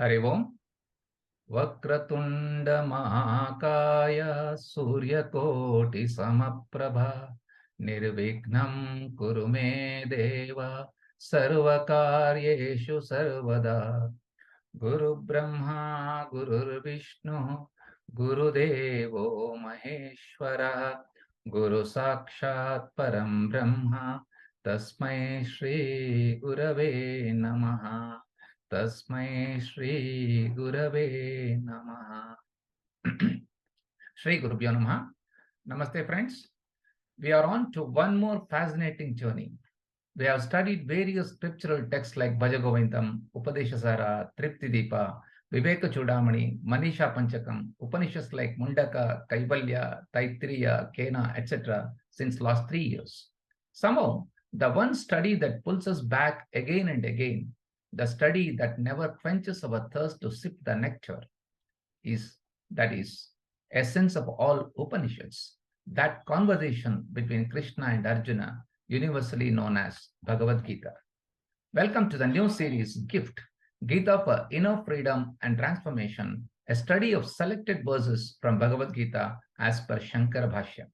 हरि ओम्। वक्रतुंड महाकाय सूर्यकोटि समप्रभा निर्विघ्नं कुरु मे देव सर्वकार्येषु सर्वदा। गुरु ब्रह्मा गुरुर्विष्णु गुरुदेवो महेश्वरः गुरु साक्षात् परं ब्रह्म तस्मै श्री गुरवे नमः। तस्मै श्री गुरवे नमः। Shri Gurubhyo Namaha. Namaste, friends. We are on to one more fascinating journey. We have studied various scriptural texts like Bhajagovindam, Upadeshasara, Triptidipa, Viveka Chudamani, Manisha Panchakam, Upanishads like Mundaka, Kaivalya, Taittiriya, Kena, etc. since last 3 years. Somehow, the one study that pulls us back again and again, the study that never quenches our thirst to sip the nectar, is essence of all Upanishads, that conversation between Krishna and Arjuna, universally known as Bhagavad Gita. Welcome to the new series Gift, Gita for Inner Freedom and Transformation, a study of selected verses from Bhagavad Gita as per Shankara Bhashya.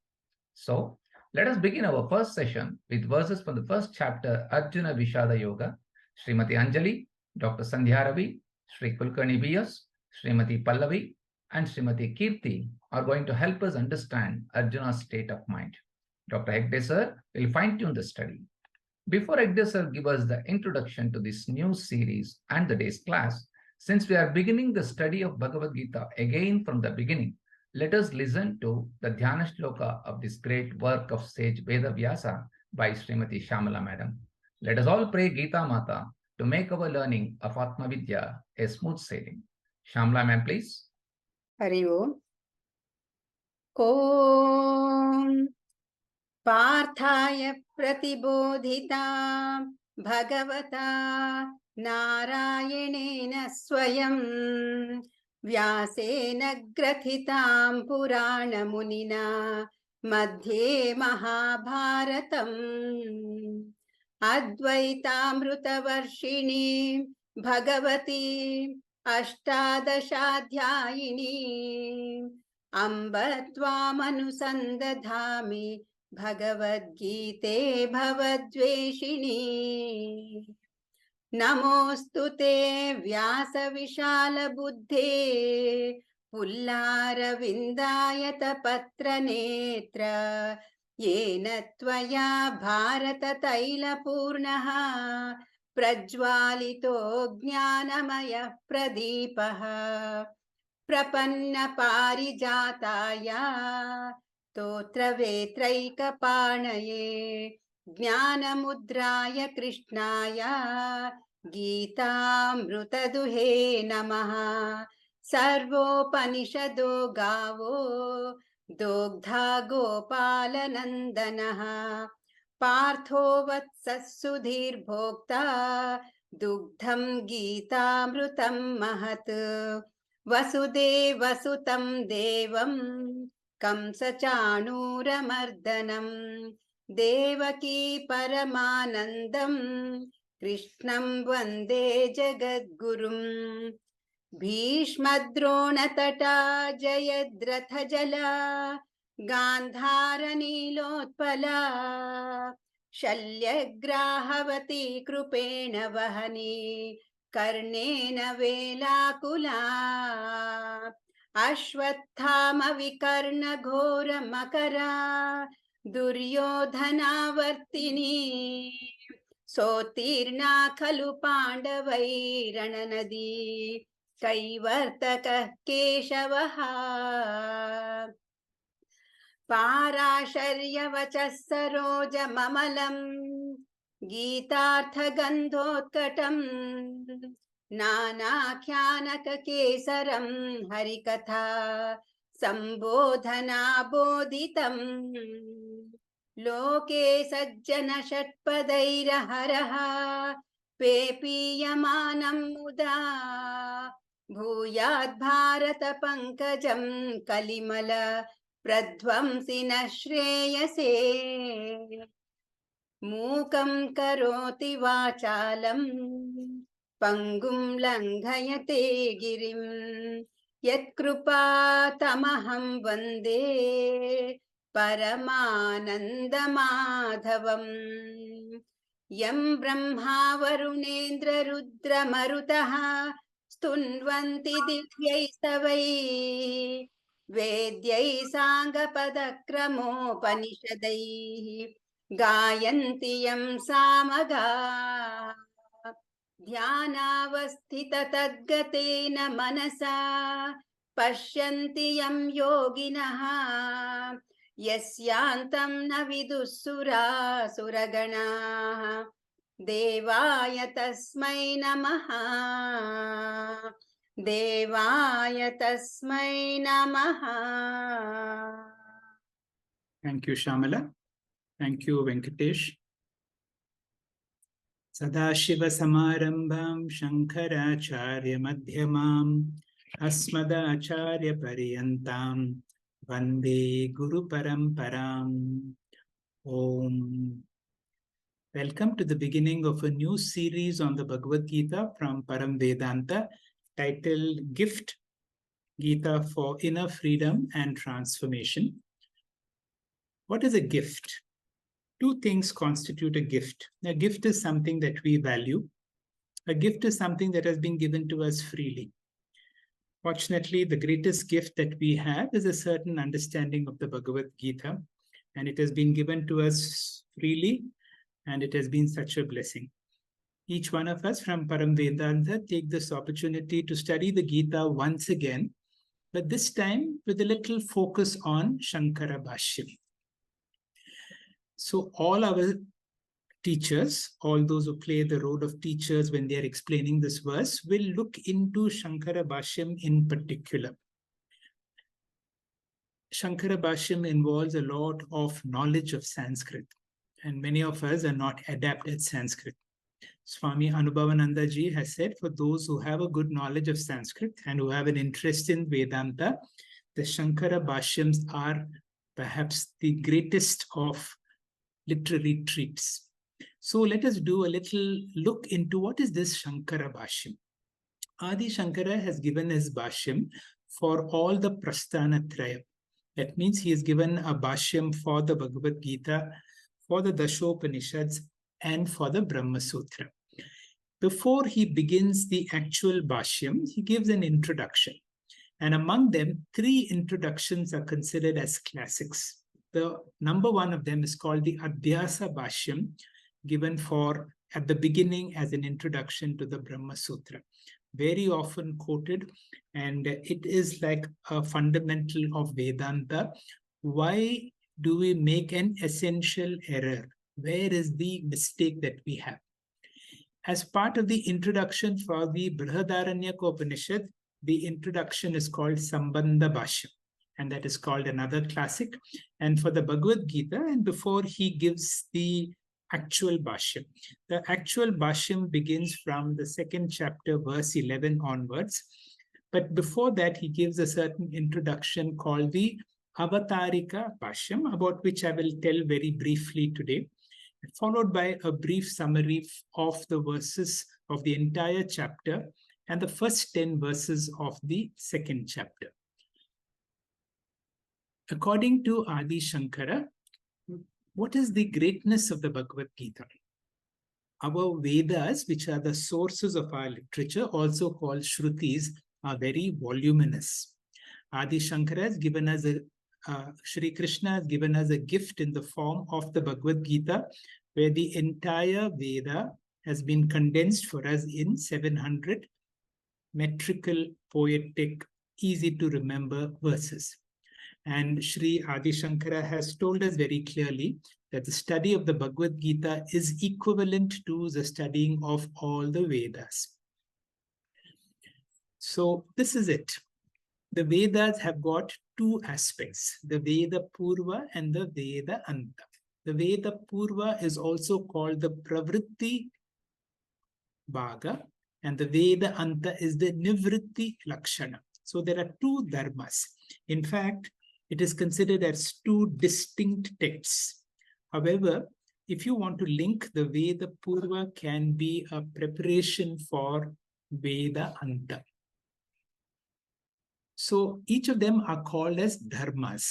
So, let us begin our first session with verses from the first chapter, Arjuna Vishada Yoga. Srimati Anjali, Dr. Sandhya Ravi, Sri Kulkarni B.S., Srimati Pallavi, and Srimati Kirti are going to help us understand Arjuna's state of mind. Dr. Hegde sir will fine-tune the study. Before Hegde sir give us the introduction to this new series and the day's class, since we are beginning the study of Bhagavad Gita again from the beginning, let us listen to the Dhyana Shloka of this great work of sage Veda Vyasa by Srimati Shamala Madam. Let us all pray Gita Mata to make our learning of Atma Vidya a smooth sailing. Shamala ma'am, please. Hari ओम्। ॐ पार्थाय प्रतिबोधिता भगवता नारायणेन स्वयं व्यासेन ग्रथितां पुराणमुनिना मध्ये महाभारतम् अद्वैतामृतवर्षिणी भगवती अष्टादशाध्यायिनी अम्ब त्वामनुसन्दधामि भगवद्गीते भवद्वेषिणी। नमोऽस्तु ते व्यासविशालबुद्धे पुल्लारविन्दायतपत्रनेत्र येन त्वया भारततैलपूर्णः प्रज्वालितो ज्ञानमयः प्रदीपः प्रपन्नपारिजाताय स्तोत्रवेत्रैकपाणये ज्ञानमुद्राय कृष्णाय गीतामृतदुहे नमः। सर्वोपनिषदो गावो दोग्धा गोपालनन्दनः पार्थो वत्सः सुधीर्भोक्ता दुग्धं गीतामृतं महत्। वसुदेवसुतं देवं कंसचाणूरमर्दनं देवकी परमानन्दं कृष्णं वन्दे जगद्गुरुम्। भीष्मद्रोणतटा जयद्रथजला गान्धारनीलोत्पला शल्यग्राहवती कृपेण वहनी कर्णेन वेलाकुला अश्वत्थामविकर्णघोरमकरा दुर्योधनावर्तिनी सोत्तीर्णा खलु पाण्डवैरणनदी कैवर्तकः केशवः पाराशर्यवचः सरोजममलम् गीतार्थगन्धोत्कटम् नानाख्यानककेसरं हरिकथा सम्बोधनाबोधितम् लोके सज्जन षट्पदैरहरः पेपीयमानं मुदा भूयाद् पंकजं कलिमल प्रध्वंसिनः श्रेयसे मूकं करोति वाचालं Pangum langhayate girim yatkrupatamaham vande paramanandamadhavam yam brahma varunendra rudra marutaha stunvanti divyaistavai vedyai sangapadakramopanishadai gayanti yam samaga ध्यानावस्थिततद्गतेन मनसा पश्यन्ति यं योगिनः यस्यान्तं न विदुःसुरासुरगणाः देवाय तस्मै नमः देवाय तस्मै नमः. Thank you, Shamala. Thank you, Venkatesh. Sadashiva-samarambham Shankaracharya-madhyamam Asmadacharya-paryantam Vande Guru-paramparam. Om. Welcome to the beginning of a new series on the Bhagavad Gita from Param Vedanta titled Gift, Gita for Inner Freedom and Transformation. What is a gift? Two things constitute a gift. A gift is something that we value. A gift is something that has been given to us freely. Fortunately, the greatest gift that we have is a certain understanding of the Bhagavad Gita, and it has been given to us freely, and it has been such a blessing. Each one of us from Param Vedanta take this opportunity to study the Gita once again, but this time with a little focus on Shankara Bhashyam. So all our teachers, all those who play the role of teachers when they are explaining this verse, will look into Shankara Bhashyam in particular. Shankara Bhashyam involves a lot of knowledge of Sanskrit, and many of us are not adept at Sanskrit. Swami Anubhavananda ji has said, for those who have a good knowledge of Sanskrit and who have an interest in Vedanta, the Shankara Bhashyams are perhaps the greatest of literary treats. So let us do a little look into what is this Shankara Bhashyam. Adi Shankara has given his Bhashyam for all the Prasthana Traya. That means he has given a Bhashyam for the Bhagavad Gita, for the Dashopanishads, and for the Brahma Sutra. Before he begins the actual Bhashyam, he gives an introduction. And among them, 3 introductions are considered as classics. The number one of them is called the Adhyasa Bhashyam, given at the beginning as an introduction to the Brahma Sutra. Very often quoted, and it is like a fundamental of Vedanta. Why do we make an essential error? Where is the mistake that we have? As part of the introduction for the Brihadaranyaka Upanishad, the introduction is called Sambandha Bhashyam, and that is called another classic. And for the Bhagavad Gita, and before he gives the actual Bhashyam. The actual Bhashyam begins from the 2nd chapter, verse 11 onwards. But before that, he gives a certain introduction called the Avatarika Bhashyam, about which I will tell very briefly today, followed by a brief summary of the verses of the entire chapter and the first 10 verses of the 2nd chapter. According to Adi Shankara, what is the greatness of the Bhagavad Gita? Our Vedas, which are the sources of our literature, also called Shrutis, are very voluminous. Adi Shankara has given us Shri Krishna has given us a gift in the form of the Bhagavad Gita, where the entire Veda has been condensed for us in 700 metrical, poetic, easy to remember verses. And Sri Adi Shankara has told us very clearly that the study of the Bhagavad Gita is equivalent to the studying of all the Vedas. So this is it. The Vedas have got 2 aspects, the Veda Purva and the Veda Anta. The Veda Purva is also called the Pravritti Bhaga, and the Veda Anta is the Nivritti Lakshana. So there are 2 dharmas. In fact, it is considered as 2 distinct texts. However, if you want to link, the Veda Purva can be a preparation for Veda Anta. So each of them are called as dharmas.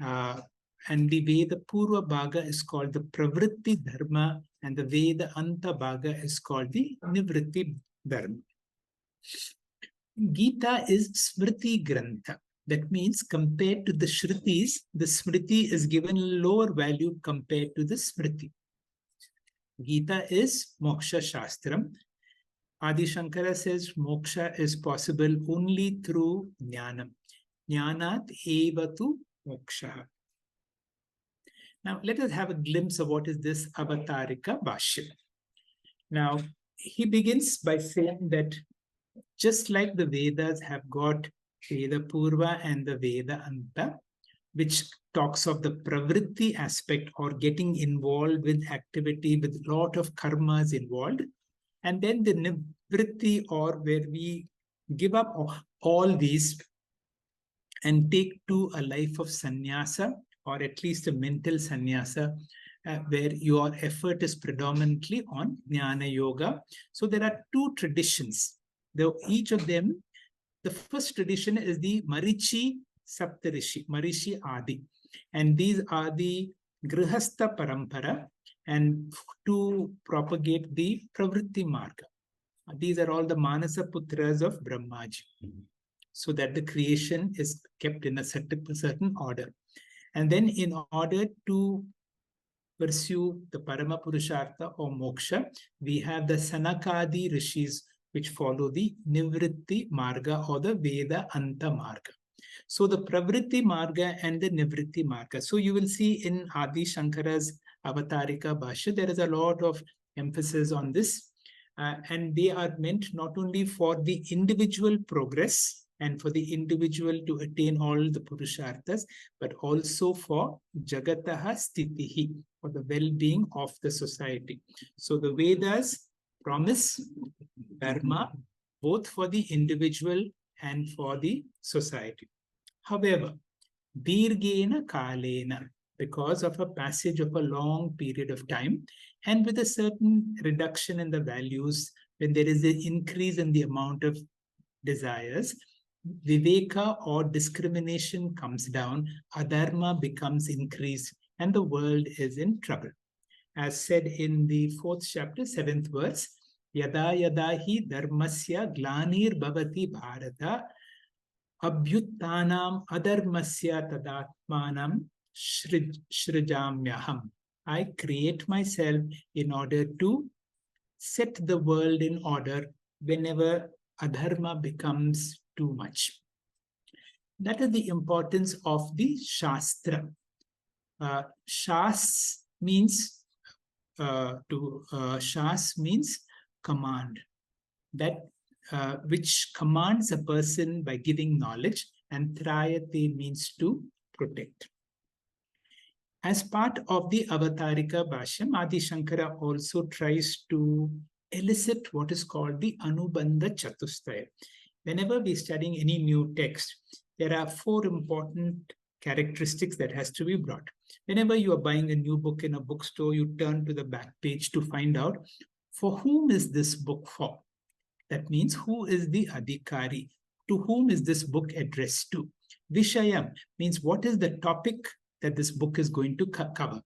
And the Veda Purva Bhaga is called the Pravritti Dharma, and the Veda Anta Bhaga is called the Nivritti Dharma. Gita is Smriti Grantha. That means compared to the Shrutis, the Smriti is given lower value compared to the Smriti. Gita is Moksha Shastram. Adi Shankara says moksha is possible only through jnanam. Jnanat evatu moksha. Now, let us have a glimpse of what is this Avatarika Bhashya. Now, he begins by saying that just like the Vedas have got Veda Purva and the Veda Anta, which talks of the pravritti aspect or getting involved with activity with a lot of karmas involved, and then the nivritti, or where we give up all these and take to a life of sannyasa, or at least a mental sannyasa, where your effort is predominantly on jnana yoga. So there are two traditions. Each of them, the first tradition is the Marichi Saptarishi, Marishi Adi. And these are the Grihastha Parampara, and to propagate the Pravritti Marga. These are all the Manasa Putras of Brahmaji, so that the creation is kept in a certain order. And then in order to pursue the Parama Purushartha or Moksha, we have the Sanakadi Rishis, which follow the Nivritti Marga or the Veda Anta Marga. So the Pravritti Marga and the Nivritti Marga. So you will see in Adi Shankara's Avatarika Bhashya, there is a lot of emphasis on this. And they are meant not only for the individual progress and for the individual to attain all the Purusharthas, but also for Jagataha Sthitihi, for the well-being of the society. So the Vedas promise dharma both for the individual and for the society. However, Dirgena Kalena, because of a passage of a long period of time, and with a certain reduction in the values, when there is an increase in the amount of desires, viveka or discrimination comes down, adharma becomes increased, and the world is in trouble. As said in the 4th chapter, 7th verse, Yada yada hi dharmasya glanir bhavati bharata abhyuttanam adharmasya tadatmanam shrijamyaham. I create myself in order to set the world in order whenever adharma becomes too much. That is the importance of the Shastra. Shas means Shas means command, that which commands a person by giving knowledge, and Trayate means to protect. As part of the Avatarika Bhashyam, Adi Shankara also tries to elicit what is called the Anubandha Chatustaya. Whenever we're studying any new text, there are 4 important characteristics that has to be brought. Whenever you are buying a new book in a bookstore, you turn to the back page to find out for whom is this book for. That means who is the Adhikari, to whom is this book addressed to. Vishayam means what is the topic that this book is going to cover.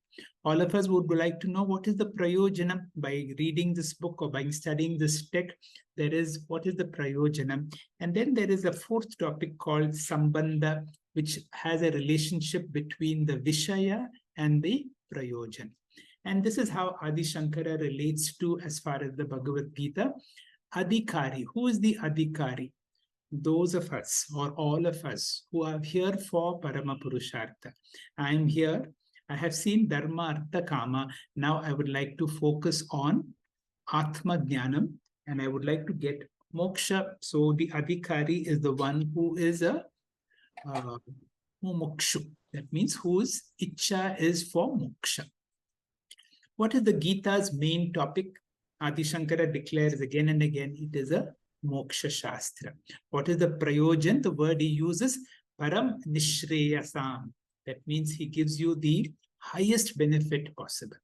All of us would like to know what is the prayojanam by reading this book or by studying this text. There is what is the prayojanam. And then there is a 4th topic called Sambandha, which has a relationship between the Vishaya and the Prayojan. And this is how Adi Shankara relates to, as far as the Bhagavad Gita, Adhikari. Who is the Adhikari? Those of us, or all of us, who are here for Parama Purushartha. I am here. I have seen Dharma, Artha, Kama. Now I would like to focus on Atma Jnanam, and I would like to get moksha. So the Adhikari is the one who is a mukshu. That means whose Icha is for moksha. What is the Gita's main topic? Adi Shankara declares again and again, it is a Moksha Shastra. What is the Prayojan? The word he uses, Param Nishreyasam. That means he gives you the highest benefit possible.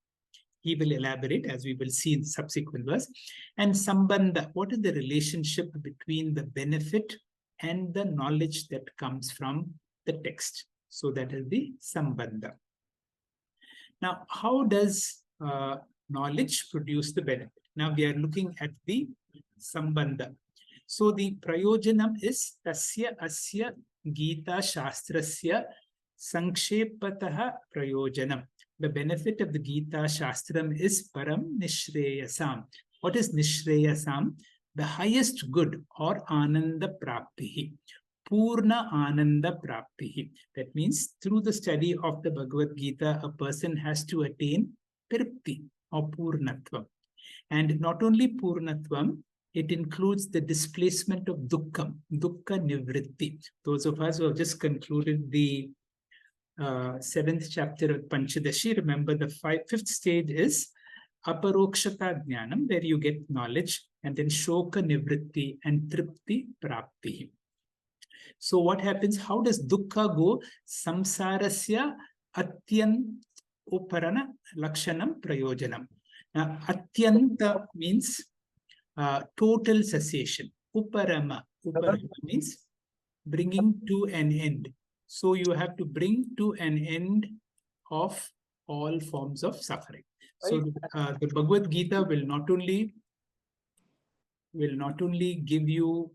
He will elaborate as we will see in subsequent verse. And Sambandha, what is the relationship between the benefit and the knowledge that comes from the text? So that is the Sambandha. Now, how does knowledge produce the benefit? Now we are looking at the Sambandha. So the Prayojanam is Tasya Asya Gita Shastrasya Sankshepataha Prayojanam. The benefit of the Gita Shastram is Param Nishreyasam. What is Nishreyasam? The highest good or Ananda Praptihi. Purna Ananda Praptihi. That means through the study of the Bhagavad Gita, a person has to attain Tripti or Purnatvam. And not only Purnatvam, it includes the displacement of Dukkha Nivritti. Those of us who have just concluded the 7th chapter of Panchadashi, remember the fifth stage is Aparokshata Jnanam, where you get knowledge, and then Shoka Nivritti and Tripti Prapti. So what happens? How does Dukkha go? Samsarasya Atyan Uparana Lakshanam Prayojanam. Now, Atyanta means total cessation. Uparama means bringing to an end. So you have to bring to an end of all forms of suffering. So the Bhagavad Gita will not only give you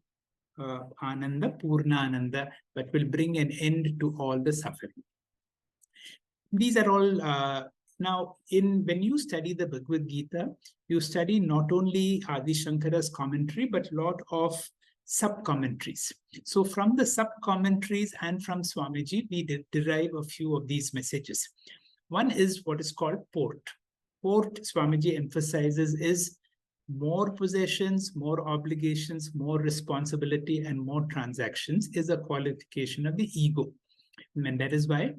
Ananda, Purna Ananda, but will bring an end to all the suffering. These are all now when you study the Bhagavad Gita, you study not only Adi Shankara's commentary, but a lot of sub-commentaries. So from the sub-commentaries and from Swamiji, we derive a few of these messages. One is what is called port. Port, Swamiji emphasizes, is more possessions, more obligations, more responsibility, and more transactions is a qualification of the ego. And that is why,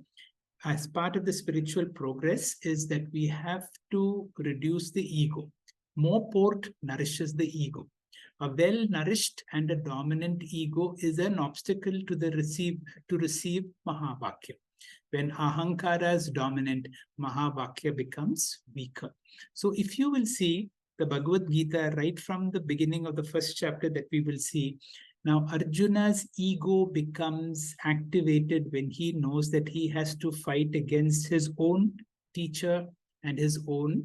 as part of the spiritual progress, is that we have to reduce the ego. More port nourishes the ego. A well-nourished and a dominant ego is an obstacle to receive Mahavakya. When Ahankara is dominant, Mahavakya becomes weaker. So if you will see the Bhagavad Gita right from the beginning of the first chapter that we will see, now Arjuna's ego becomes activated when he knows that he has to fight against his own teacher and his own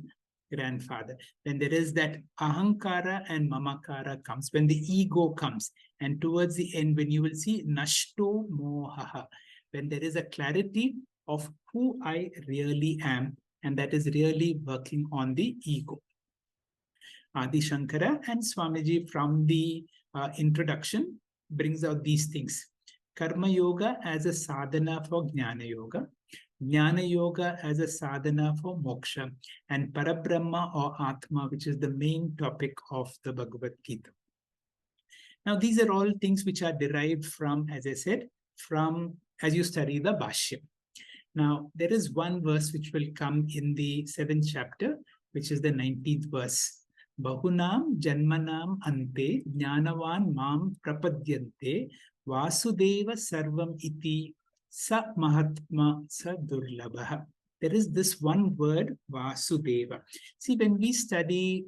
grandfather. When there is that ahankara and mamakara comes, when the ego comes, and towards the end, when you will see nashto mohaha, when there is a clarity of who I really am, and that is really working on the ego. Adi Shankara and Swamiji from the introduction brings out these things. Karma Yoga as a sadhana for Jnana Yoga, Jnana Yoga as a sadhana for moksha, and Parabrahma or Atma, which is the main topic of the Bhagavad Gita. Now, these are all things which are derived from, as I said, from as you study the Bhashya. Now, there is one verse which will come in the 7th chapter, which is the 19th verse. Bahunam janmanam ante jnanavan mam prapadyante vasudeva sarvam iti sa mahatma sa durlabha. There is this one word, Vasudeva. See, when we study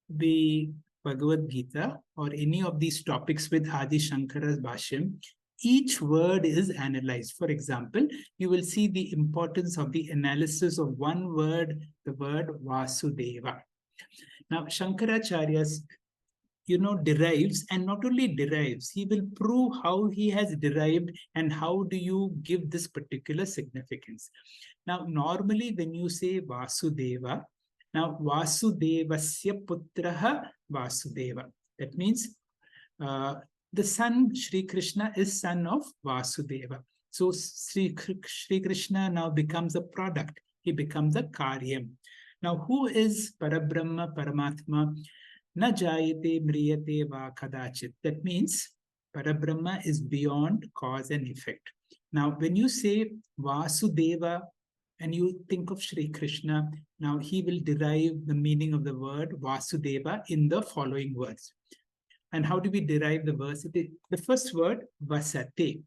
the Bhagavad Gita or any of these topics with Adi Shankara's Bhashyam, each word is analyzed. For example, you will see the importance of the analysis of one word, the word Vasudeva. Now, Shankaracharya, derives, and not only derives, he will prove how he has derived and how do you give this particular significance. Now, normally when you say Vasudeva, now Vasudevasya putraha Vasudeva. That means the son, Sri Krishna, is son of Vasudeva. So Sri Krishna now becomes a product. He becomes a karyam. Now, who is Parabrahma, Paramatma? Na jayate mriyate va kadachit. That means Parabrahma is beyond cause and effect. Now, when you say Vasudeva and you think of Sri Krishna, now he will derive the meaning of the word Vasudeva in the following words. And how do we derive the verse? The first word, Vasate.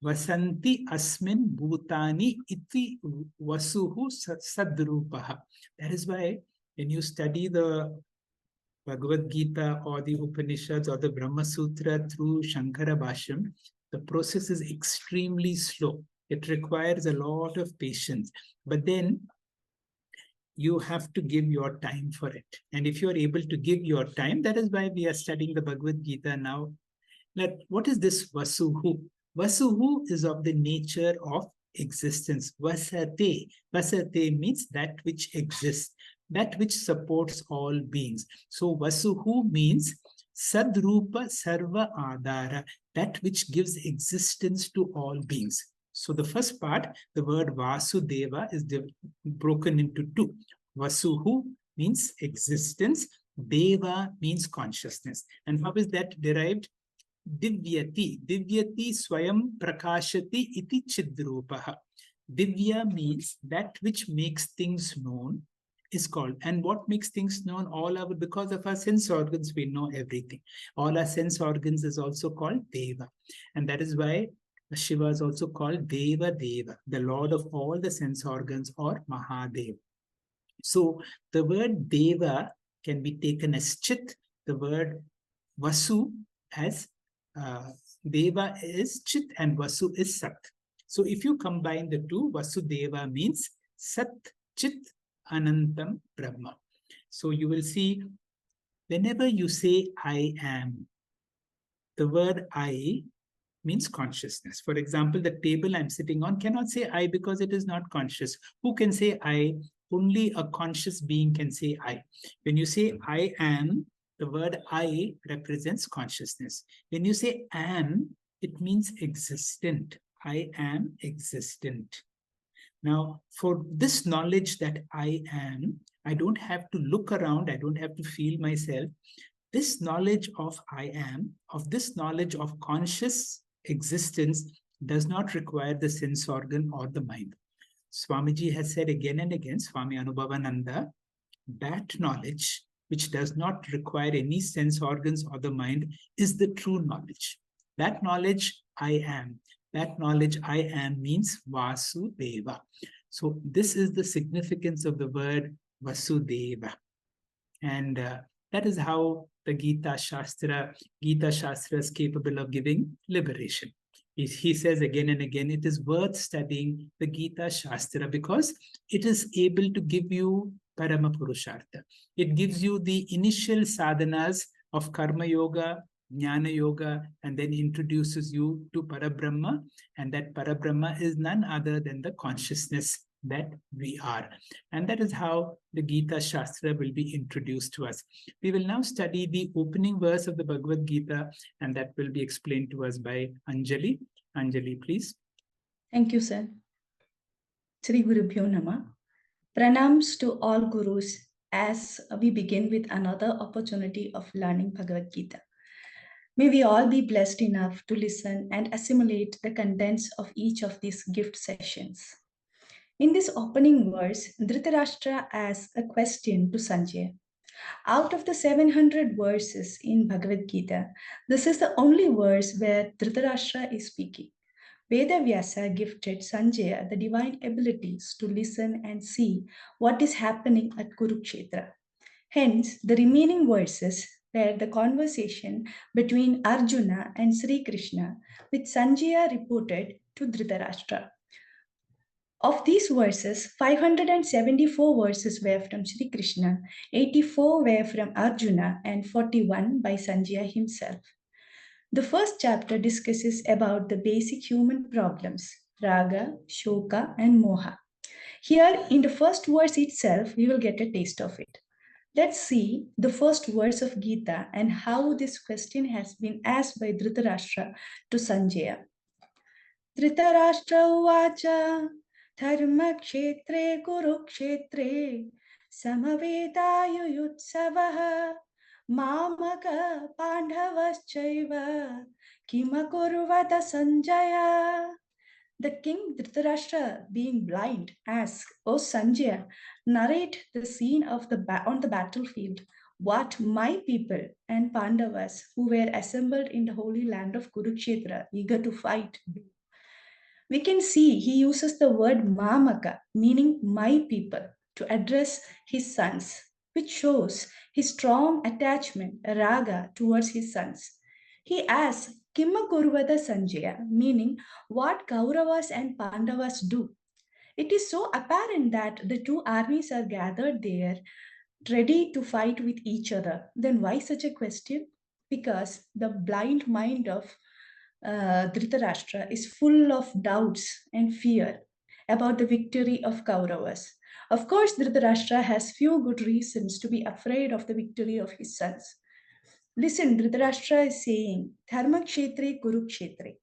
Vasanti asmin bhutani iti vasuhu sadrupaha. That is why when you study the Bhagavad Gita or the Upanishads or the Brahma Sutra through Shankara Bhashyam, the process is extremely slow. It requires a lot of patience. But then you have to give your time for it. And if you are able to give your time, that is why we are studying the Bhagavad Gita now. What is this Vasuhu? Vasuhu is of the nature of existence. Vasate. Vasate means that which exists, that which supports all beings. So Vasuhu means Sadrupa Sarva Adara, that which gives existence to all beings. So the first part, the word Vasudeva, is broken into two. Vasuhu means existence. Deva means consciousness. And how is that derived? Divyati. Divyati swayam prakashati iti chidrupaha. Divya means that which makes things known is called. And what makes things known? Because of our sense organs, we know everything. All our sense organs is also called Deva. And that is why Shiva is also called Deva Deva, the Lord of all the sense organs, or Mahadev. So the word Deva can be taken as Chit, the word Vasu as Deva is Chit and Vasu is Sat. So if you combine the two, Vasudeva means Sat, Chit, Anantam, Brahma. So you will see whenever you say I am, the word I means consciousness. For example, the table I'm sitting on cannot say I because it is not conscious. Who can say I? Only a conscious being can say I. When you say I am, the word I represents consciousness. When you say am, it means existent. I am existent. Now, for this knowledge that I am, I don't have to look around, I don't have to feel myself. This knowledge of I am, of this knowledge of conscious existence, does not require the sense organ or the mind. Swamiji has said again and again, Swami Anubhavananda, that knowledge, which does not require any sense organs or the mind, is the true knowledge. That knowledge I am. That knowledge I am means Vasudeva. So this is the significance of the word Vasudeva. And that is how the Gita Shastra is capable of giving liberation. He says again and again, it is worth studying the Gita Shastra because it is able to give you Parama Purushartha. It gives you the initial sadhanas of Karma Yoga, Jnana Yoga, and then introduces you to Parabrahma. And that Parabrahma is none other than the consciousness that we are. And that is how the Gita Shastra will be introduced to us. We will now study the opening verse of the Bhagavad Gita, and that will be explained to us by Anjali. Anjali, please. Thank you, sir. Sri Gurubhyo Nama. Pranams to all gurus as we begin with another opportunity of learning Bhagavad Gita. May we all be blessed enough to listen and assimilate the contents of each of these gift sessions. In this opening verse, Dhritarashtra asks a question to Sanjaya. Out of the 700 verses in Bhagavad Gita, this is the only verse where Dhritarashtra is speaking. Vedavyasa gifted Sanjaya the divine abilities to listen and see what is happening at Kurukshetra. Hence, the remaining verses were the conversation between Arjuna and Sri Krishna, which Sanjaya reported to Dhritarashtra. Of these verses, 574 verses were from Sri Krishna, 84 were from Arjuna, and 41 by Sanjaya himself. The first chapter discusses about the basic human problems, raga, shoka, and moha. Here, in the first verse itself, we will get a taste of it. Let's see the first verse of Gita and how this question has been asked by Dhritarashtra to Sanjaya. Dhritarashtra uvacha dharma kshetre kurukshetre samavedayuyutsavaha mamaka pandavaschaiva kimakurvata Sanjaya. The king Dhritarashtra, being blind, asked, O Sanjaya, narrate the scene of on the battlefield, what my people and Pandavas who were assembled in the holy land of Kurukshetra, eager to fight, do. We can see he uses the word Mamaka, meaning my people, to address his sons, which shows his strong attachment, raga, towards his sons. He asks, Kimma Kurvada Sanjaya, meaning what Kauravas and Pandavas do. It is so apparent that the two armies are gathered there, ready to fight with each other. Then why such a question? Because the blind mind of Dhritarashtra is full of doubts and fear about the victory of Kauravas. Of course, Dhritarashtra has few good reasons to be afraid of the victory of his sons. Listen, Dhritarashtra is saying, Dharma Kshetre Kurukshetre.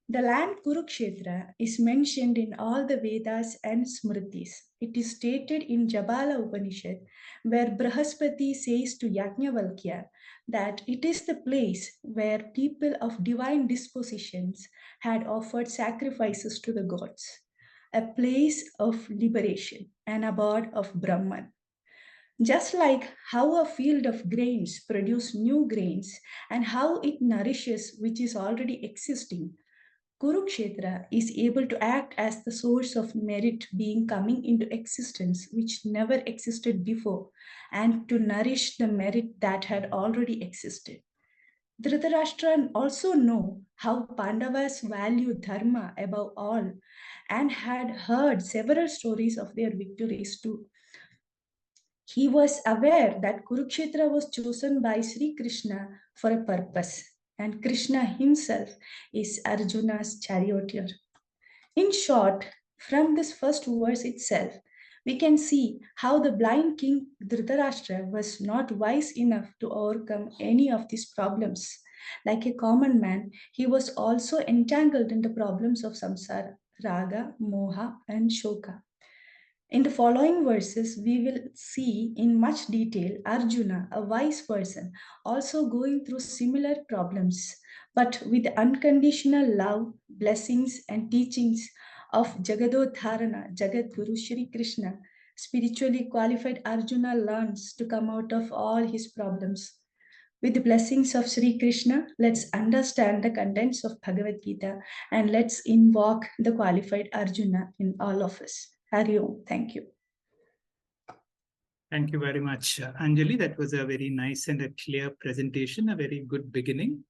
The land Kurukshetra is mentioned in all the Vedas and Smritis. It is stated in Jabala Upanishad, where Brahaspati says to Yajnavalkya that it is the place where people of divine dispositions had offered sacrifices to the gods, a place of liberation, an abode of Brahman. Just like how a field of grains produce new grains and how it nourishes which is already existing, Kurukshetra is able to act as the source of merit being coming into existence which never existed before and to nourish the merit that had already existed. Dhritarashtra also know how Pandavas value dharma above all and had heard several stories of their victories too. He was aware that Kurukshetra was chosen by Sri Krishna for a purpose, and Krishna himself is Arjuna's charioteer. In short, from this first verse itself, we can see how the blind king Dhritarashtra was not wise enough to overcome any of these problems. Like a common man, he was also entangled in the problems of samsara, raga, moha, and shoka. In the following verses, we will see in much detail Arjuna, a wise person, also going through similar problems, but with unconditional love, blessings, and teachings of Jagadodharana, Jagadguru Shri Krishna. Spiritually qualified Arjuna learns to come out of all his problems. With the blessings of Sri Krishna, let's understand the contents of Bhagavad Gita and let's invoke the qualified Arjuna in all of us. Hari Om. Thank you. Thank you very much, Anjali. That was a very nice and a clear presentation, a very good beginning.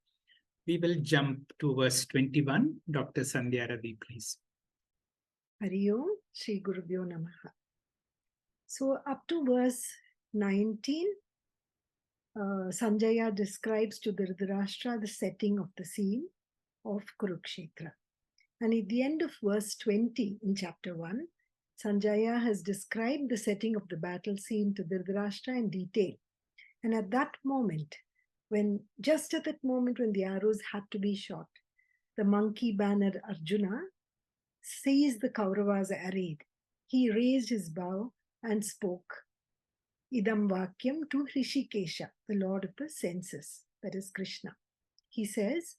We will jump to verse 21. Dr. Sandhya Ravi, please. Hari Om, Shri Gurubhyo Namaha. So up to verse 19, Sanjaya describes to Dhritarashtra the setting of the scene of Kurukshetra. And at the end of verse 20 in chapter 1, Sanjaya has described the setting of the battle scene to Dhritarashtra in detail. And at that moment, just at that moment when the arrows had to be shot, the monkey-bannered Arjuna sees the Kauravas arrayed. He raised his bow and spoke Idam Vakyam to Hrishikesha, the Lord of the senses, that is Krishna. He says,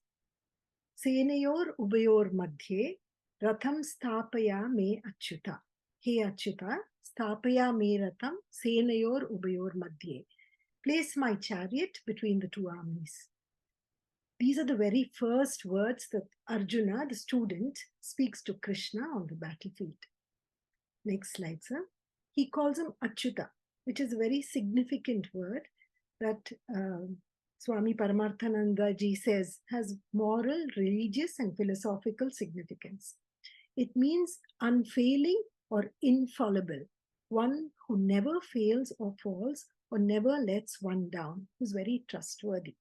Senayor Ubayor Madhye Ratham Stapaya Me Achyuta. He Achyuta, Stapaya Me Ratham Senayor Ubayor Madhye. Place my chariot between the two armies. These are the very first words that Arjuna, the student, speaks to Krishna on the battlefield. Next slide, sir. He calls him Achyuta, which is a very significant word that Swami Paramarthananda ji says has moral, religious, and philosophical significance. It means unfailing or infallible, one who never fails or falls or never lets one down, who's very trustworthy.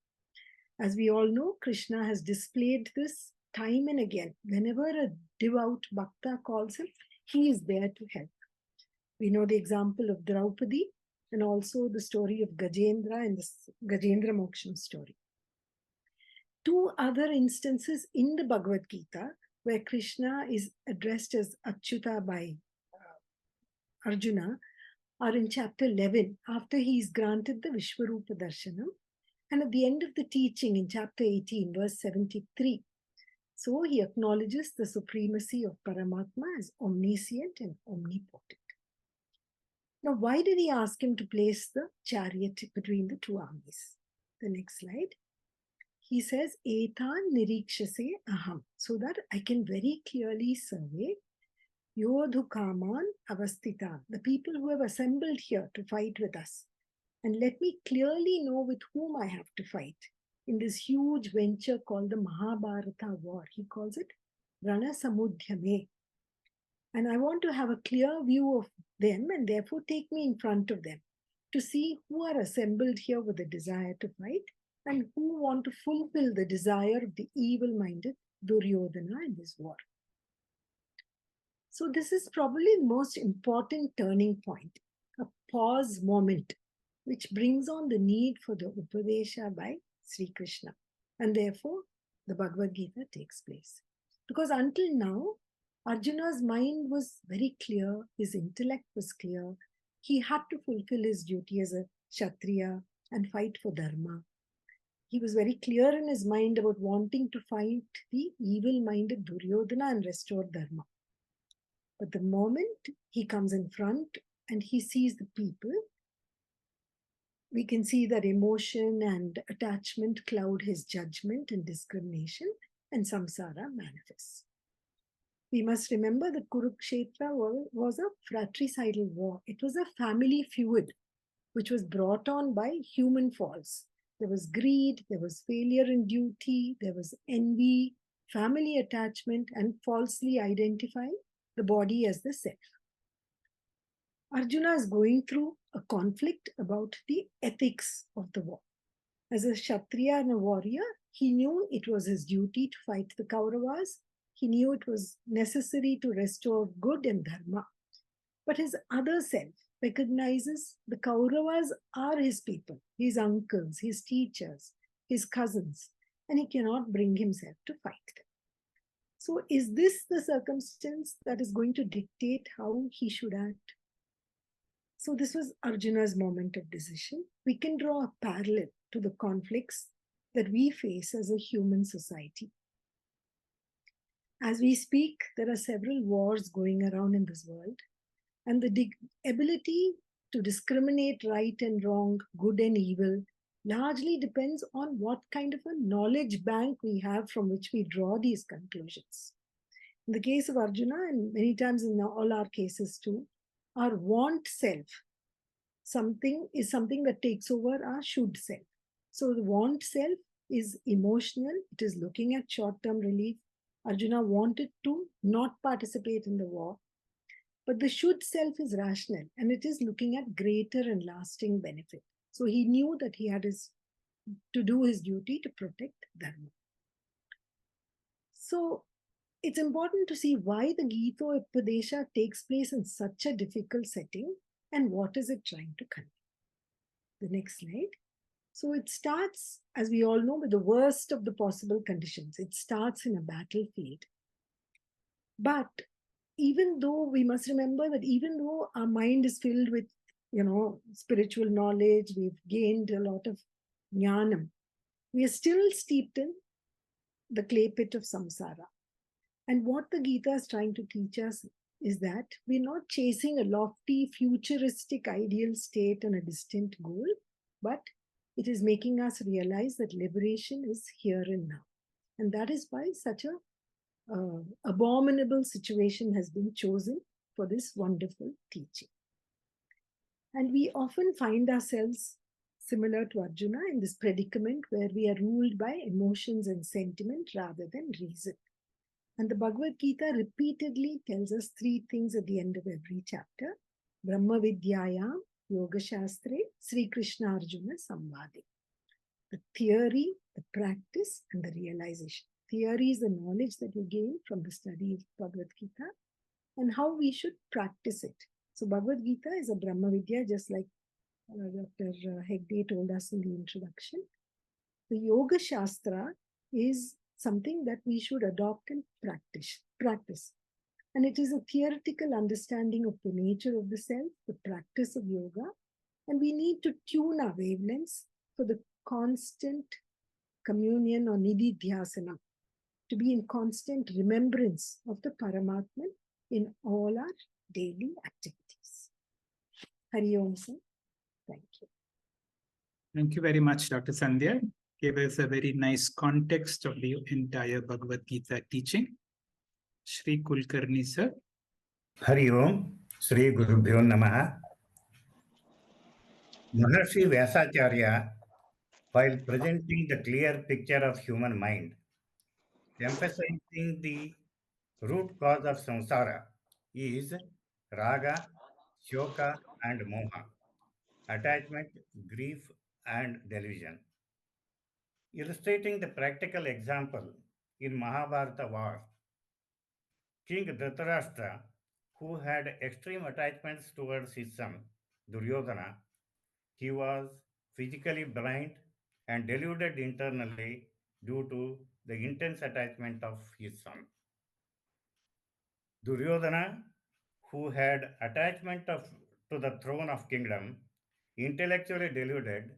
As we all know, Krishna has displayed this time and again. Whenever a devout bhakta calls him, he is there to help. We know the example of Draupadi and also the story of Gajendra and the Gajendra Moksham story. Two other instances in the Bhagavad Gita where Krishna is addressed as Achyuta by Arjuna are in chapter 11, after he is granted the Vishwarupa Darshanam, and at the end of the teaching in chapter 18, verse 73. So he acknowledges the supremacy of Paramatma as omniscient and omnipotent. Now, why did he ask him to place the chariot between the two armies? The next slide. he says, Etan nirikshase aham, so that I can very clearly survey Yodhukaman avastita, the people who have assembled here to fight with us. And let me clearly know with whom I have to fight in this huge venture called the Mahabharata war. He calls it Rana Samudhyame. And I want to have a clear view of them and therefore take me in front of them to see who are assembled here with a desire to fight and who want to fulfill the desire of the evil-minded Duryodhana in this war. So this is probably the most important turning point, a pause moment, which brings on the need for the Upadesha by Sri Krishna. And therefore, the Bhagavad Gita takes place. Because until now, Arjuna's mind was very clear, his intellect was clear. He had to fulfill his duty as a Kshatriya and fight for Dharma. He was very clear in his mind about wanting to fight the evil-minded Duryodhana and restore Dharma. But the moment he comes in front and he sees the people, we can see that emotion and attachment cloud his judgment and discrimination, and samsara manifests. We must remember that Kurukshetra was a fratricidal war. It was a family feud which was brought on by human faults. There was greed, there was failure in duty, there was envy, family attachment, and falsely identifying the body as the self. Arjuna is going through a conflict about the ethics of the war. As a Kshatriya and a warrior, he knew it was his duty to fight the Kauravas. He knew it was necessary to restore good and dharma. But his other self recognizes the Kauravas are his people, his uncles, his teachers, his cousins, and he cannot bring himself to fight them. So is this the circumstance that is going to dictate how he should act? So this was Arjuna's moment of decision. We can draw a parallel to the conflicts that we face as a human society. As we speak, there are several wars going around in this world, and the ability to discriminate right and wrong, good and evil, largely depends on what kind of a knowledge bank we have from which we draw these conclusions. In the case of Arjuna, and many times in all our cases too, our want self is something that takes over our should self. So the want self is emotional, it is looking at short-term relief. Arjuna wanted to not participate in the war, but the should self is rational and it is looking at greater and lasting benefit. So he knew that he had to do his duty to protect Dharma. So it's important to see why the Gita Upadesha takes place in such a difficult setting and what is it trying to convey. The next slide. So it starts, as we all know, with the worst of the possible conditions. It starts in a battlefield. But even though we must remember that even though our mind is filled with, spiritual knowledge, we've gained a lot of jnanam, we are still steeped in the clay pit of samsara. And what the Gita is trying to teach us is that we're not chasing a lofty, futuristic, ideal state and a distant goal, but it is making us realize that liberation is here and now. And that is why such a abominable situation has been chosen for this wonderful teaching. And we often find ourselves similar to Arjuna in this predicament where we are ruled by emotions and sentiment rather than reason. And the Bhagavad Gita repeatedly tells us three things at the end of every chapter. Brahma Vidyayam, Yoga Shastre, Sri Krishna Arjuna Samvade. The theory, the practice, and the realization. Theory is the knowledge that you gain from the study of Bhagavad Gita and how we should practice it. So Bhagavad Gita is a Brahma Vidya, just like Dr. Hegde told us in the introduction. The Yoga Shastra is something that we should adopt and practice. And it is a theoretical understanding of the nature of the self, the practice of yoga, and we need to tune our wavelengths for the constant communion or nidhi dhyasana, to be in constant remembrance of the Paramatman in all our daily activities. Hari Om, sir. Thank you. Thank you very much, Dr. Sandhya. gave us a very nice context of the entire Bhagavad Gita teaching. Shri Kulkarni sir. Hari Om, Sri Gurubhyo Namaha. Maharshi Vyasacharya, while presenting the clear picture of human mind, emphasizing the root cause of samsara is raga, shoka, and moha, attachment, grief, and delusion. Illustrating the practical example in Mahabharata war, King Dhritarashtra, who had extreme attachments towards his son Duryodhana, he was physically blind and deluded internally due to the intense attachment of his son. Duryodhana, who had attachment to the throne of kingdom, intellectually deluded,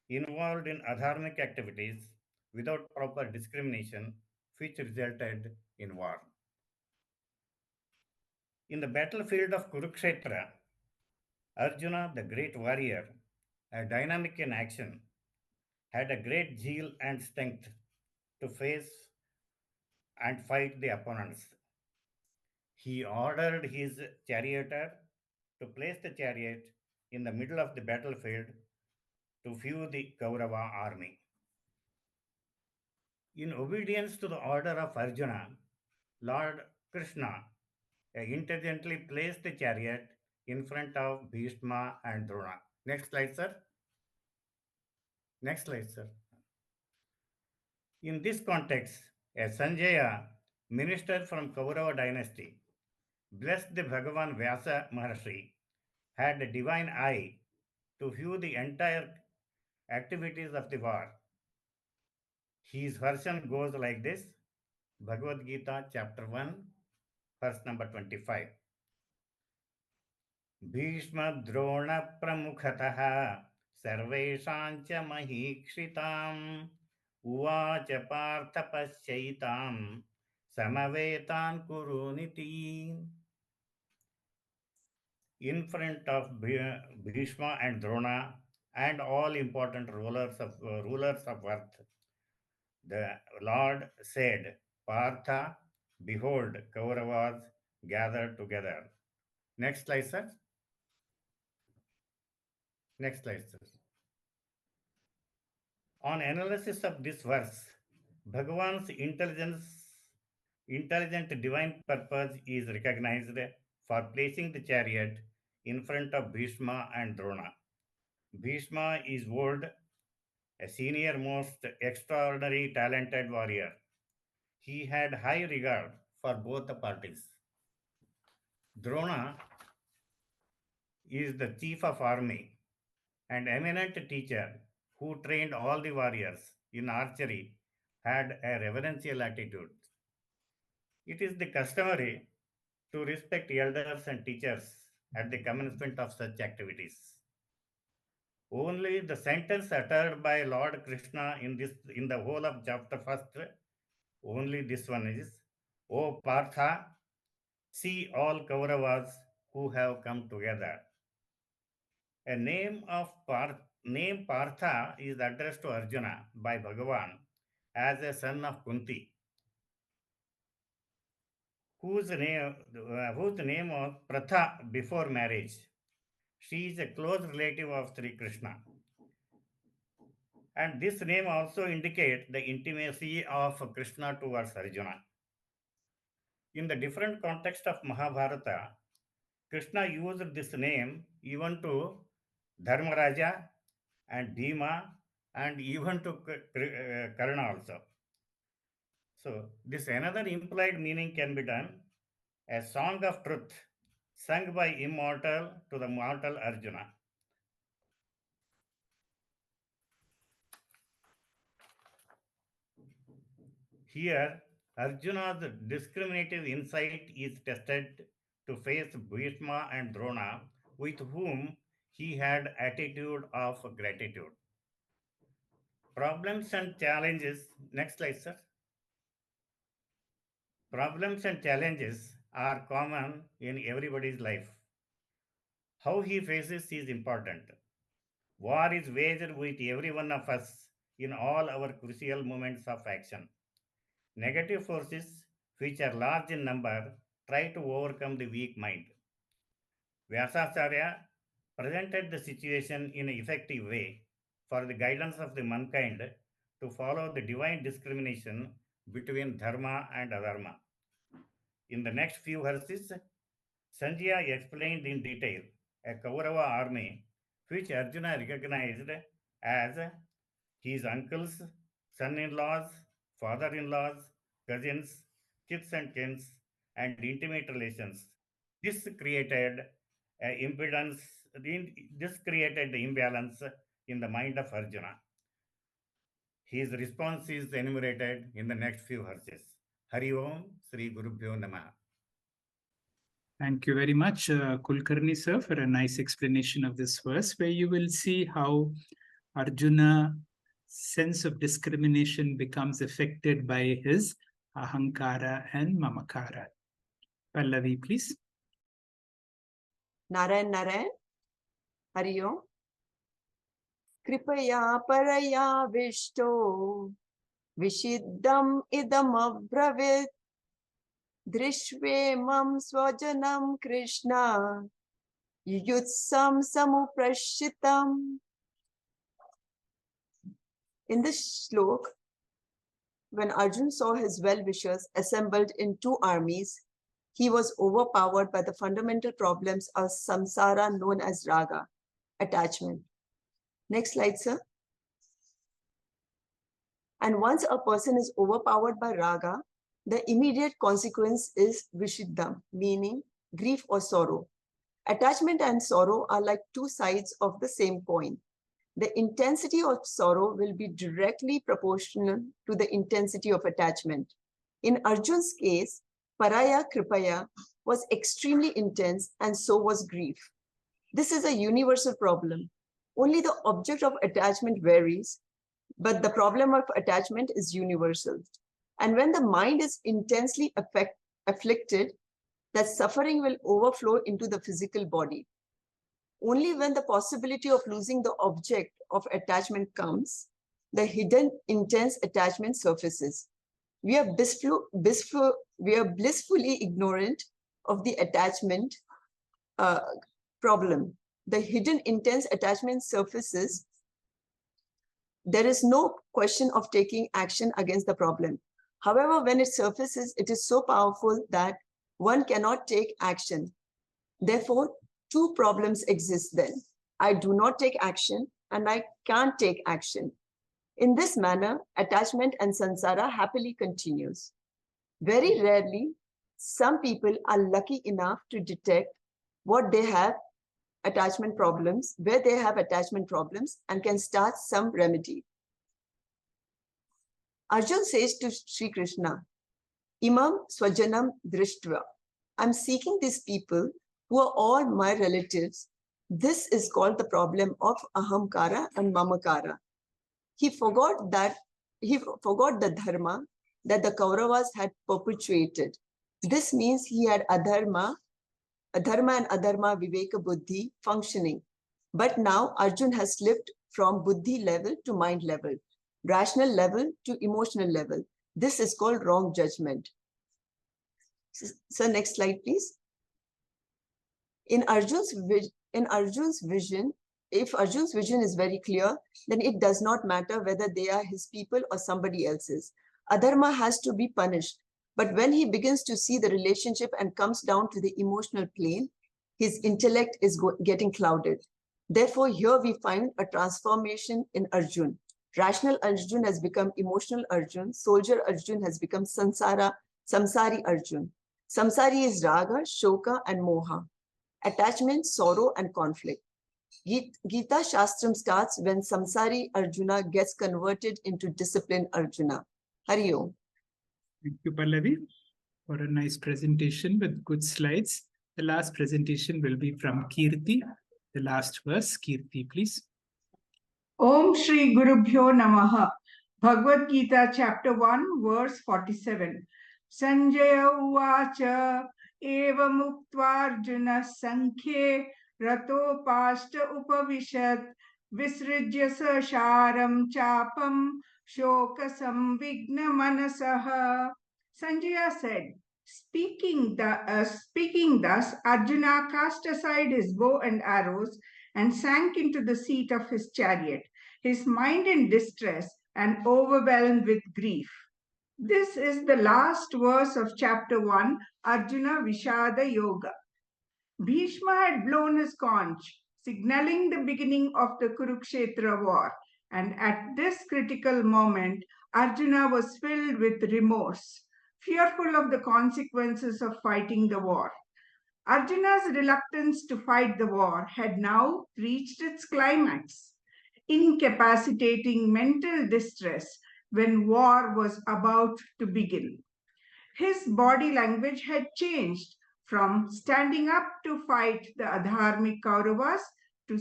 involved in adharmic activities without proper discrimination, which resulted in war. In the battlefield of Kurukshetra, Arjuna, the great warrior, a dynamic in action, had a great zeal and strength to face and fight the opponents. He ordered his charioteer to place the chariot in the middle of the battlefield to view the Kaurava army. In obedience to the order of Arjuna, Lord Krishna intelligently placed the chariot in front of Bhishma and Drona. Next slide, sir. Next slide, sir. In this context, a Sanjaya, minister from Kaurava dynasty, blessed the Bhagavan Vyasa Maharshi, had a divine eye to view the entire activities of the war. His version goes like this: Bhagavad Gita, chapter 1, verse number 25. Bhishma Drona Pramukhatah Sarvesham cha Mahikshitaam Uvacha Partha Pasyaitam Samavetan Kuruniti. In front of Bhishma and Drona and all important rulers of earth, the Lord said, Partha, behold, Kauravas gathered together. Next slide, sir. Next slide, sir. On analysis of this verse, Bhagavan's intelligent divine purpose is recognized for placing the chariot in front of Bhishma and Drona. Bhishma is old, a senior, most extraordinary, talented warrior. He had high regard for both the parties. Drona is the chief of army and eminent teacher who trained all the warriors in archery, had a reverential attitude. It is the customary to respect elders and teachers at the commencement of such activities. Only the sentence uttered by Lord Krishna in the whole of chapter first, only this one is, O Partha, see all Kauravas who have come together. A name Partha is addressed to Arjuna by Bhagavan as a son of Kunti, whose name was Pratha before marriage. She is a close relative of Sri Krishna. And this name also indicates the intimacy of Krishna towards Arjuna. In the different context of Mahabharata, Krishna used this name even to Dharmaraja and Bhima and even to Karna also. So this another implied meaning can be done: a song of truth sung by immortal to the mortal Arjuna. Here, Arjuna's discriminative insight is tested to face Bhishma and Drona, with whom he had attitude of gratitude. Problems and challenges. Next slide, sir. Problems and challenges are common in everybody's life. How he faces is important. War is waged with every one of us in all our crucial moments of action. Negative forces, which are large in number, try to overcome the weak mind. Vyasacharya presented the situation in an effective way for the guidance of the mankind to follow the divine discrimination between dharma and adharma. In the next few verses, Sanjaya explained in detail a Kaurava army which Arjuna recognized as his uncles, son-in-laws, father-in-laws, cousins, kiths and kins, and intimate relations. This created impedance. This created the imbalance in the mind of Arjuna. His response is enumerated in the next few verses. Hari Om, Sri Gurubhyo Namaha. Thank you very much, Kulkarni sir, for a nice explanation of this verse, where you will see how Arjuna's sense of discrimination becomes affected by his ahankara and mamakara. Pallavi, please. Narayan Narayan, Hari Om. Kripaya paraya vishto vishiddham idam abravit drishvemam swajanam Krishna yujutsam samuprashitam. In this shlok, when Arjun saw his well-wishers assembled in two armies, he was overpowered by the fundamental problems of samsara known as raga, attachment. Next slide, sir. And once a person is overpowered by raga, the immediate consequence is vishiddham, meaning grief or sorrow. Attachment and sorrow are like two sides of the same coin. The intensity of sorrow will be directly proportional to the intensity of attachment. In Arjun's case, paraya kripaya was extremely intense, and so was grief. This is a universal problem. Only the object of attachment varies, but the problem of attachment is universal. And when the mind is intensely afflicted, that suffering will overflow into the physical body. Only when the possibility of losing the object of attachment comes, the hidden intense attachment surfaces. We are blissfully ignorant of the attachment problem. The hidden intense attachment surfaces. There is no question of taking action against the problem. However, when it surfaces, it is so powerful that one cannot take action. Therefore, two problems exist then. I do not take action and I can't take action. In this manner, attachment and samsara happily continues. Very rarely, some people are lucky enough to detect what they have attachment problems, where they have attachment problems, and can start some remedy. Arjun says to Sri Krishna, Imam Swajanam Drishtva. I'm seeking these people who are all my relatives. This is called the problem of ahamkara and mamakara. He forgot the dharma that the Kauravas had perpetuated. This means he had adharma and adharma viveka buddhi functioning. But now Arjun has slipped from buddhi level to mind level, rational level to emotional level. This is called wrong judgment. So next slide, please. In Arjun's vision, if Arjun's vision is very clear, then it does not matter whether they are his people or somebody else's. Adharma has to be punished. But when he begins to see the relationship and comes down to the emotional plane, his intellect is getting clouded. Therefore, here we find a transformation in Arjun. Rational Arjun has become emotional Arjun. Soldier Arjun has become samsari Arjun. Samsari is raga, shoka, and moha. Attachment, sorrow, and conflict. Gita Shastram starts when samsari Arjuna gets converted into disciplined Arjuna. Hari Om. Thank you, Pallavi, for a nice presentation with good slides. The last presentation will be from Kirti. The last verse, Kirti, please. Om Shri Gurubhyo Namaha. Bhagavad Gita, chapter 1, verse 47. Sanjaya Uvacha Eva Muktvarjuna Sankhye Rato Pashta Upavishat visrijya sharam chapam shoka samvigna manasaha. Sanjaya said, speaking thus, Arjuna cast aside his bow and arrows and sank into the seat of his chariot, his mind in distress and overwhelmed with grief. This is the last verse of chapter 1, Arjuna Vishada Yoga. Bhishma had blown his conch, signaling the beginning of the Kurukshetra war. And at this critical moment, Arjuna was filled with remorse, fearful of the consequences of fighting the war. Arjuna's reluctance to fight the war had now reached its climax, incapacitating mental distress when war was about to begin. His body language had changed from standing up to fight the Adharmic Kauravas to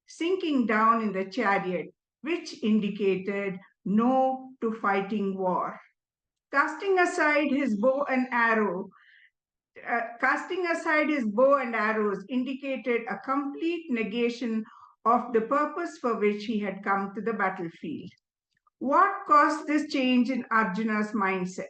sinking down in the chariot, which indicated no to fighting war. Casting aside his bow and arrows indicated a complete negation of the purpose for which he had come to the battlefield. What caused this change in Arjuna's mindset?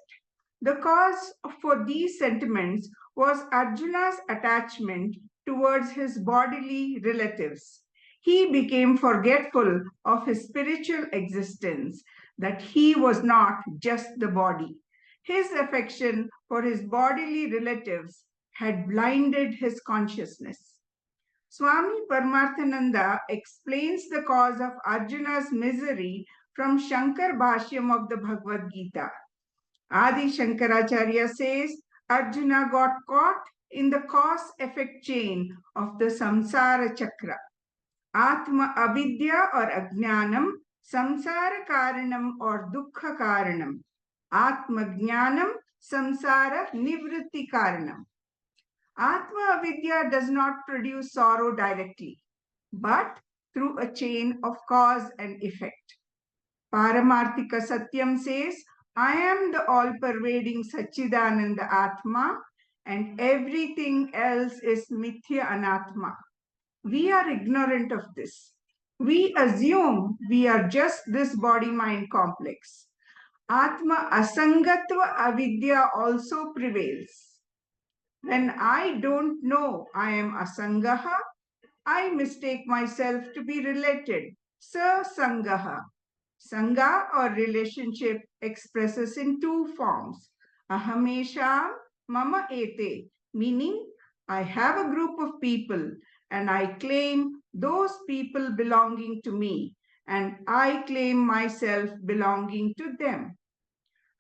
The cause for these sentiments was Arjuna's attachment towards his bodily relatives. He became forgetful of his spiritual existence, that he was not just the body. His affection for his bodily relatives had blinded his consciousness. Swami Paramarthananda explains the cause of Arjuna's misery from Shankar Bhashyam of the Bhagavad Gita. Adi Shankaracharya says Arjuna got caught in the cause-effect chain of the samsara chakra. Atma avidya or ajnanam, samsara karanam or dukkha karanam. Atma jnanam, samsara nivritti karanam. Atma avidya does not produce sorrow directly, but through a chain of cause and effect. Paramarthika Satyam says, I am the all-pervading Satchidananda Atma and everything else is Mithya Anatma. We are ignorant of this. We assume we are just this body-mind complex. Atma Asangatva Avidya also prevails. When I don't know I am Asangaha, I mistake myself to be related. Sa-sangaha. Sangha or relationship expresses in two forms. Ahamesham mama ete, meaning I have a group of people and I claim those people belonging to me and I claim myself belonging to them.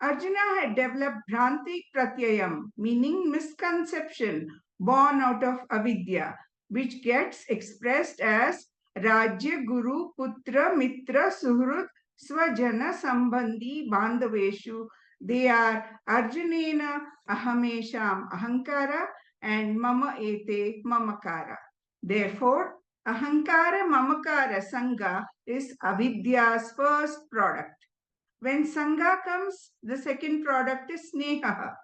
Arjuna had developed Bhranti Pratyayam, meaning misconception born out of avidya, which gets expressed as Rajya Guru Putra Mitra Suhrut Swajana Sambandhi Bandhaveshu. They are Arjunena Ahamesham Ahankara and Mama Ete Mamakara. Therefore, Ahankara Mamakara Sangha is avidya's first product. When Sangha comes, the second product is Sneha.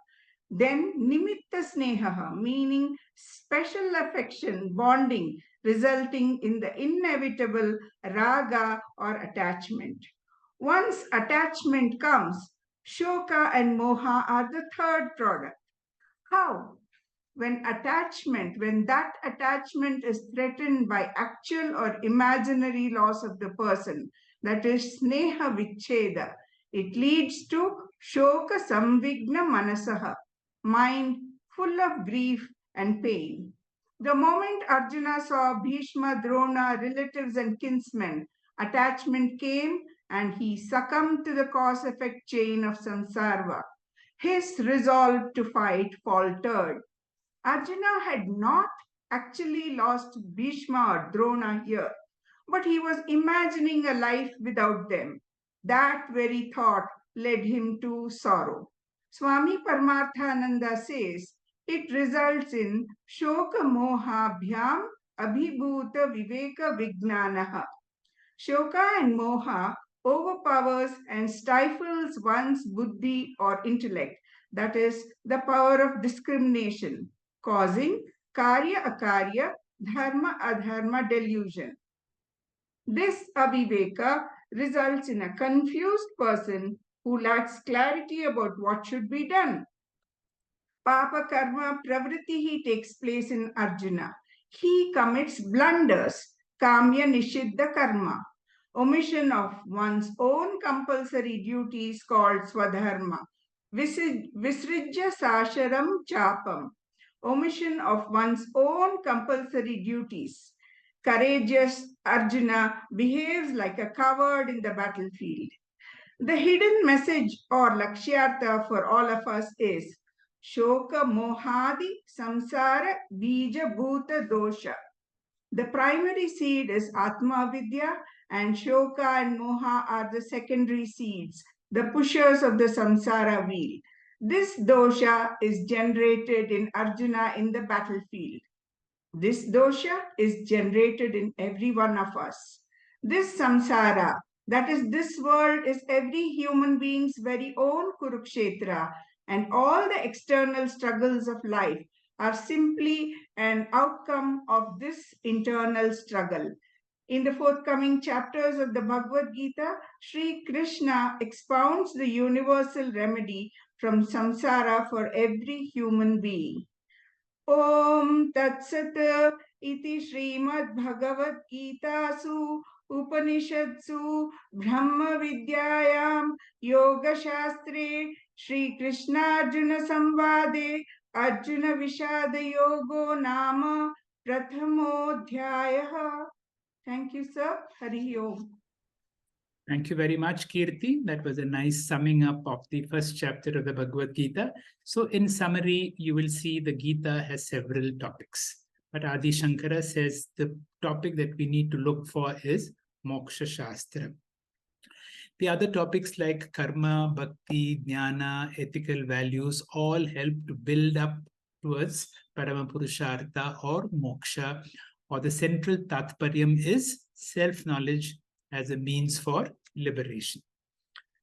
Then Nimitta Sneha, meaning special affection, bonding, resulting in the inevitable Raga or attachment. Once attachment comes, Shoka and Moha are the third product. How? When that attachment is threatened by actual or imaginary loss of the person, that is Sneha Vicheda, it leads to Shoka Samvigna Manasaha, mind full of grief and pain. The moment Arjuna saw Bhishma, Drona, relatives and kinsmen, attachment came and he succumbed to the cause-effect chain of samsara. His resolve to fight faltered. Arjuna had not actually lost Bhishma or Drona here, but he was imagining a life without them. That very thought led him to sorrow. Swami Paramarthananda says it results in Shoka Moha Bhyam Abhibhuta Viveka Vijnanaha. Shoka and Moha overpowers and stifles one's buddhi or intellect, that is, the power of discrimination, causing karya akarya, dharma adharma delusion. This aviveka results in a confused person who lacks clarity about what should be done. Papa karma pravritti takes place in Arjuna. He commits blunders, kamya nishiddha karma, omission of one's own compulsory duties called swadharma, visrijya sasharam chapam, omission of one's own compulsory duties. Courageous Arjuna behaves like a coward in the battlefield. The hidden message or lakshyartha for all of us is Shoka Mohadi Samsara Bija Bhuta Dosha. The primary seed is Atma Vidya, and Shoka and Moha are the secondary seeds, the pushers of the samsara wheel. This dosha is generated in Arjuna in the battlefield. This dosha is generated in every one of us. This samsara, that is, this world, is every human being's very own Kurukshetra, and all the external struggles of life are simply an outcome of this internal struggle. In the forthcoming chapters of the Bhagavad Gita, Sri Krishna expounds the universal remedy from samsara for every human being. Om Tat Sat iti Srimad Bhagavad Gitasu Upanishadsu Brahma Vidyayam Yoga Shastre Sri Krishna Arjuna Samvade Arjuna Vishada Yogo Nama Prathamodhyayah. Thank you, sir. Hari Om. Thank you very much, Kirti. That was a nice summing up of the first chapter of the Bhagavad Gita. So in summary, you will see the Gita has several topics. But Adi Shankara says the topic that we need to look for is Moksha Shastra. The other topics like karma, bhakti, jnana, ethical values all help to build up towards Paramapurushartha or moksha, or the central tatparyam is self-knowledge as a means for liberation.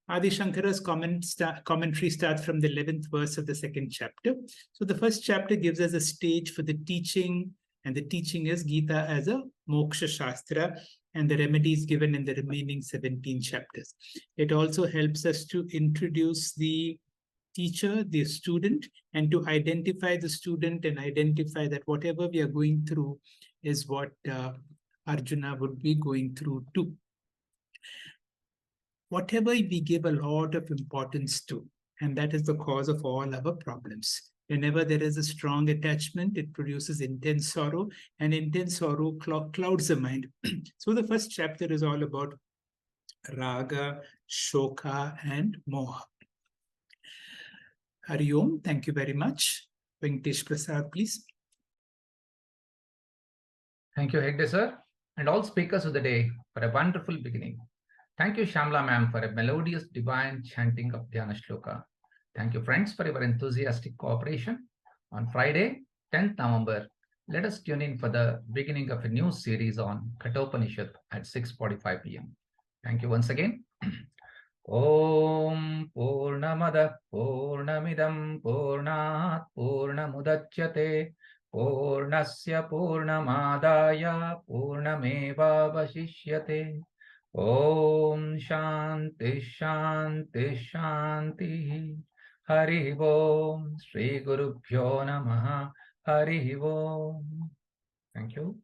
Adi Shankara's commentary starts from the 11th verse of the second chapter. So the first chapter gives us a stage for the teaching, and the teaching is Gita as a moksha shastra, and the remedies given in the remaining 17 chapters. It also helps us to introduce the teacher, the student, and to identify the student and identify that whatever we are going through is what Arjuna would be going through too. Whatever we give a lot of importance to, and that is the cause of all our problems. Whenever there is a strong attachment, it produces intense sorrow, and intense sorrow clouds the mind. So the first chapter is all about raga, shoka, and moha. Hari Om, thank you very much. Venkatesh Prasad, please. Thank you, Hegde sir, and all speakers of the day for a wonderful beginning. Thank you, Shamla ma'am, for a melodious divine chanting of Dhyana Shloka. Thank you, friends, for your enthusiastic cooperation. On Friday, 10th November, let us tune in for the beginning of a new series on Kathopanishad at 6:45 p.m. Thank you once again. Om Purnamada Purnamidam Purnat Purnamudachyate Purnasya Purnamadaya Purnameva Vashishyate. Om Shanti Shanti Shanti. Hari Om. Shri Guru Bhyo Namaha. Hari Om. Thank you.